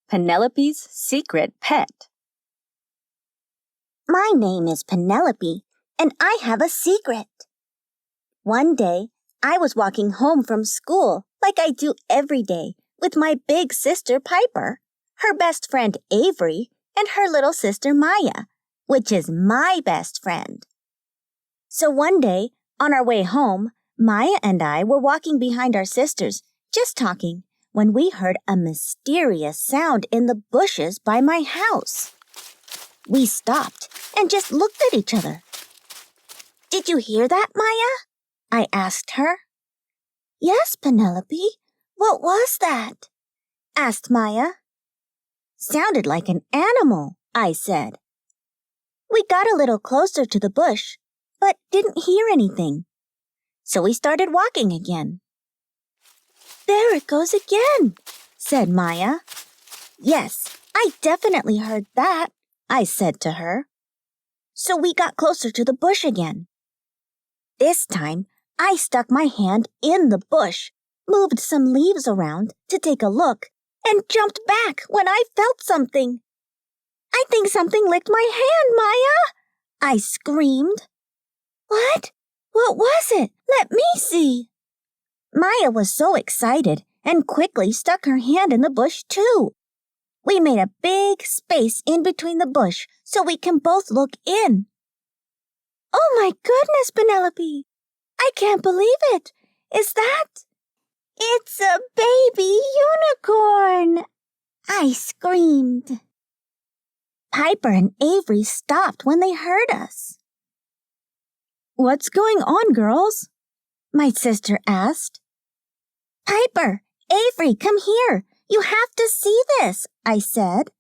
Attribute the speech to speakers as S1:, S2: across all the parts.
S1: Penelope's secret pet.
S2: My name is Penelope, and I have a secret. One day, I was walking home from school, like I do every day, with my big sister Piper, her best friend Avery, and her little sister Maya, which is my best friend. So one day, on our way home, Maya and I were walking behind our sisters, just talking, when we heard a mysterious sound in the bushes by my house. We stopped and just looked at each other. "Did you hear that, Maya?" I asked her. "Yes, Penelope. What was that?" asked Maya. "Sounded like an animal," I said. We got a little closer to the bush, but didn't hear anything. So we started walking again. "There it goes again," said Maya. "Yes, I definitely heard that," I said to her. So we got closer to the bush again. This time, I stuck my hand in the bush, moved some leaves around to take a look, and jumped back when I felt something. "I think something licked my hand, Maya!" I screamed. "What? What was it? Let me see." Maya was so excited and quickly stuck her hand in the bush too. We made a big space in between the bush so we can both look in. "Oh my goodness, Penelope! I can't believe it! Is that—" "It's a baby unicorn!" I screamed. Piper and Avery stopped when they heard us.
S1: "What's going on, girls?"
S2: My sister asked. "Piper, Avery, come here. You have to see this," I said.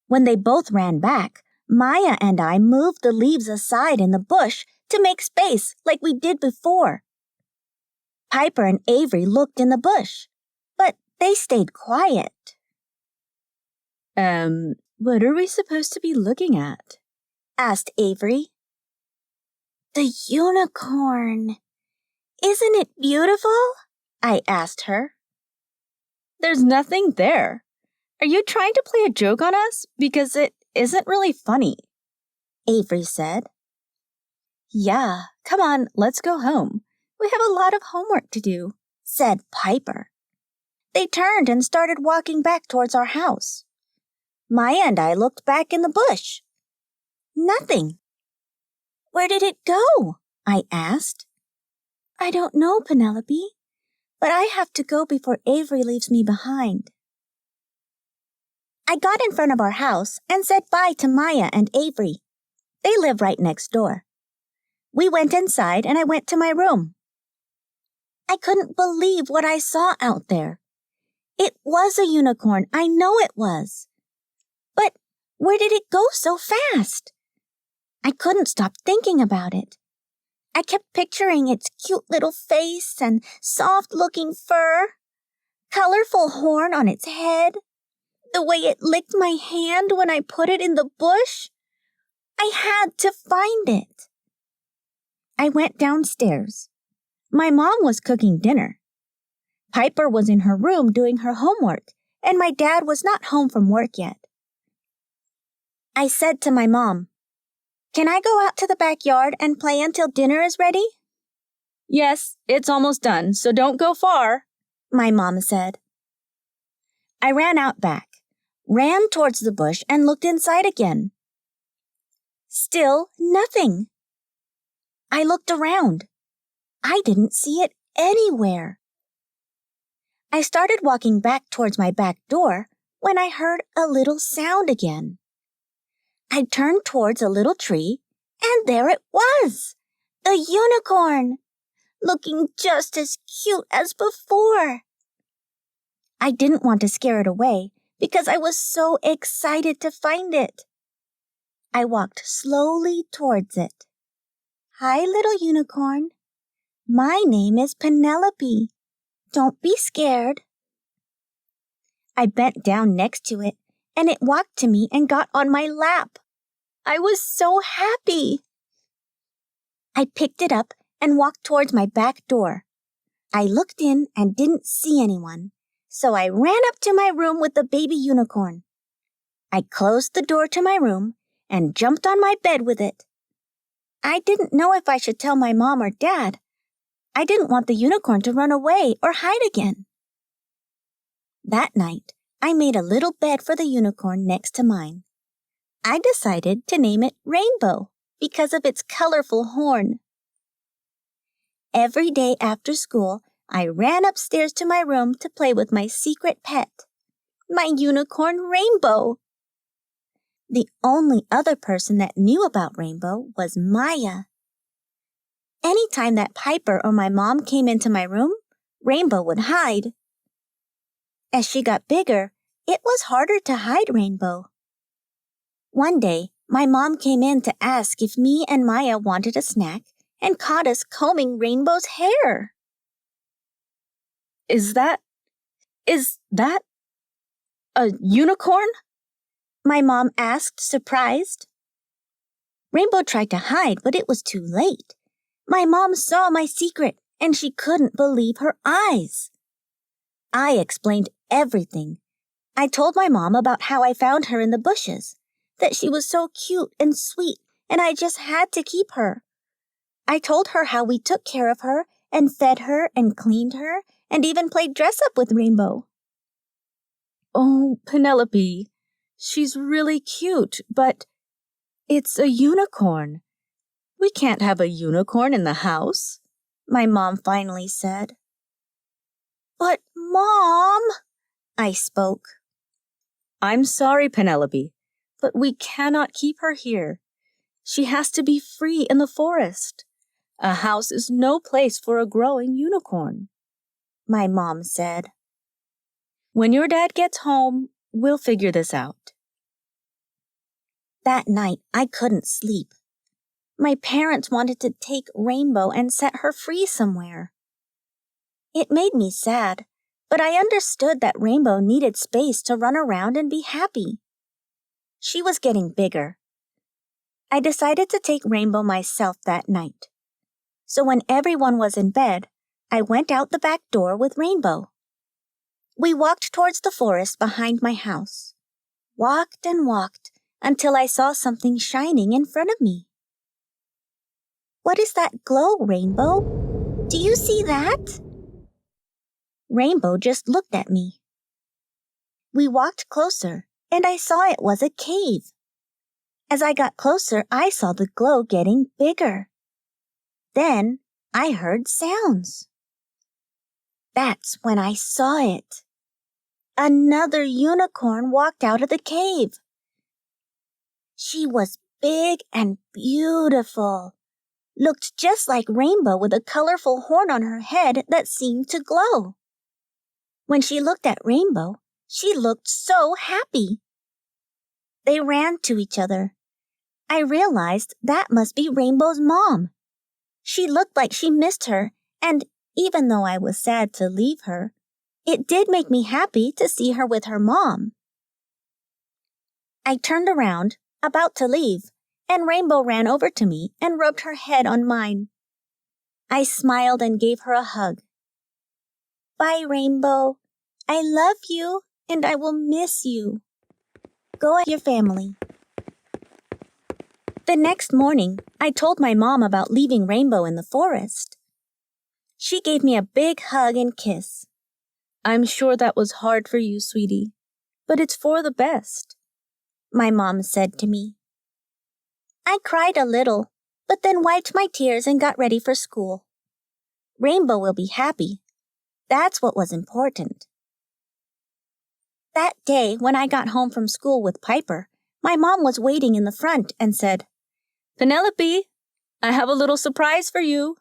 S2: When they both ran back, Maya and I moved the leaves aside in the bush to make space like we did before. Piper and Avery looked in the bush, but they stayed quiet.
S1: What are we supposed to be looking at?"
S2: asked Avery. "The unicorn. Isn't it beautiful?" I asked her.
S1: "There's nothing there. Are you trying to play a joke on us? Because it isn't really funny,"
S2: Avery said.
S1: "Yeah, come on, let's go home. We have a lot of homework to do,"
S2: said Piper. They turned and started walking back towards our house. Maya and I looked back in the bush. Nothing. "Where did it go?" I asked. "I don't know, Penelope, but I have to go before Avery leaves me behind." I got in front of our house and said bye to Maya and Avery. They live right next door. We went inside and I went to my room. I couldn't believe what I saw out there. It was a unicorn, I know it was. But where did it go so fast? I couldn't stop thinking about it. I kept picturing its cute little face and soft-looking fur, colorful horn on its head, the way it licked my hand when I put it in the bush. I had to find it. I went downstairs. My mom was cooking dinner. Piper was in her room doing her homework, and my dad was not home from work yet. I said to my mom, "Can I go out to the backyard and play until dinner is ready?"
S1: "Yes, it's almost done, so don't go far,"
S2: my mom said. I ran out back, ran towards the bush, and looked inside again. Still nothing. I looked around. I didn't see it anywhere. I started walking back towards my back door when I heard a little sound again. I turned towards a little tree, and there it was, the unicorn, looking just as cute as before. I didn't want to scare it away because I was so excited to find it. I walked slowly towards it. "Hi, little unicorn. My name is Penelope. Don't be scared." I bent down next to it, and it walked to me and got on my lap. I was so happy. I picked it up and walked towards my back door. I looked in and didn't see anyone, So I ran up to my room with the baby unicorn. I closed the door to my room and jumped on my bed with it. I didn't know if I should tell my mom or dad. I didn't want the unicorn to run away or hide again. That night, I made a little bed for the unicorn next to mine. I decided to name it Rainbow because of its colorful horn. Every day after school, I ran upstairs to my room to play with my secret pet, my unicorn Rainbow. The only other person that knew about Rainbow was Maya. Anytime that Piper or my mom came into my room, Rainbow would hide. As she got bigger, it was harder to hide Rainbow. One day, my mom came in to ask if me and Maya wanted a snack and caught us combing Rainbow's hair.
S1: Is that a unicorn?
S2: My mom asked, surprised. Rainbow tried to hide, but it was too late. My mom saw my secret, and she couldn't believe her eyes. I explained everything. I told my mom about how I found her in the bushes, that she was so cute and sweet, and I just had to keep her. I told her how we took care of her and fed her and cleaned her and even played dress-up with Rainbow.
S1: Oh, Penelope, she's really cute, but it's a unicorn. We can't have a unicorn in the house,
S2: my mom finally said. But, Mom, I spoke.
S1: I'm sorry, Penelope, but we cannot keep her here. She has to be free in the forest. A house is no place for a growing unicorn,
S2: my mom said.
S1: When your dad gets home, we'll figure this out.
S2: That night, I couldn't sleep. My parents wanted to take Rainbow and set her free somewhere. It made me sad, but I understood that Rainbow needed space to run around and be happy. She was getting bigger. I decided to take Rainbow myself that night. So when everyone was in bed, I went out the back door with Rainbow. We walked towards the forest behind my house. Walked and walked until I saw something shining in front of me. What is that glow, Rainbow? Do you see that? Rainbow just looked at me. We walked closer, and I saw it was a cave. As I got closer, I saw the glow getting bigger. Then I heard sounds. That's when I saw it. Another unicorn walked out of the cave. She was big and beautiful. Looked just like Rainbow with a colorful horn on her head that seemed to glow. When she looked at Rainbow, she looked so happy. They ran to each other. I realized that must be Rainbow's mom. She looked like she missed her, and even though I was sad to leave her, it did make me happy to see her with her mom. I turned around, about to leave, and Rainbow ran over to me and rubbed her head on mine. I smiled and gave her a hug. Bye, Rainbow. I love you, and I will miss you. Go at your family. The next morning, I told my mom about leaving Rainbow in the forest. She gave me a big hug and kiss.
S1: I'm sure that was hard for you, sweetie, but it's for the best,
S2: my mom said to me. I cried a little, but then wiped my tears and got ready for school. Rainbow will be happy. That's what was important. That day, when I got home from school with Piper, my mom was waiting in the front and said,
S1: Penelope, I have a little surprise for you.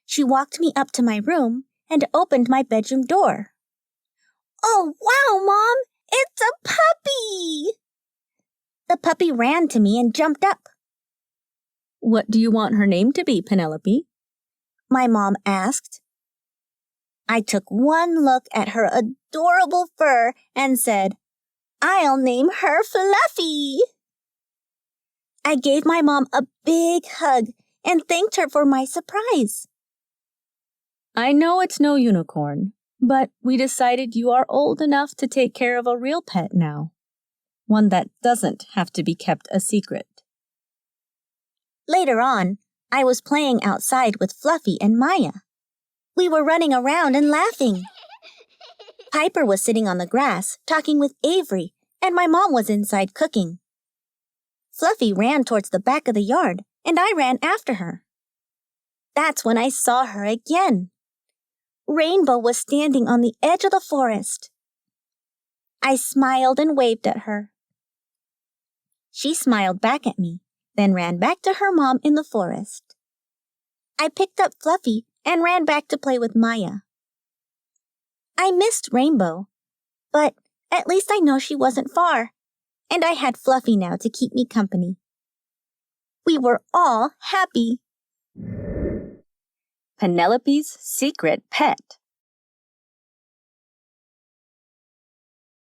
S2: She walked me up to my room and opened my bedroom door. Oh, wow, Mom! It's a puppy! The puppy ran to me and jumped up.
S1: What do you want her name to be, Penelope?
S2: My mom asked. I took one look at her adorable fur and said, I'll name her Fluffy. I gave my mom a big hug and thanked her for my surprise.
S1: I know it's no unicorn, But we decided you are old enough to take care of a real pet now. One that doesn't have to be kept a secret.
S2: Later on, I was playing outside with Fluffy and Maya. We were running around and laughing. Piper was sitting on the grass, talking with Avery, and my mom was inside cooking. Fluffy ran towards the back of the yard, and I ran after her. That's when I saw her again. Rainbow was standing on the edge of the forest. I smiled and waved at her. She smiled back at me, then ran back to her mom in the forest. I picked up Fluffy and ran back to play with Maya. I missed Rainbow, but at least I know she wasn't far, and I had Fluffy now to keep me company. We were all happy.
S1: Penelope's secret pet.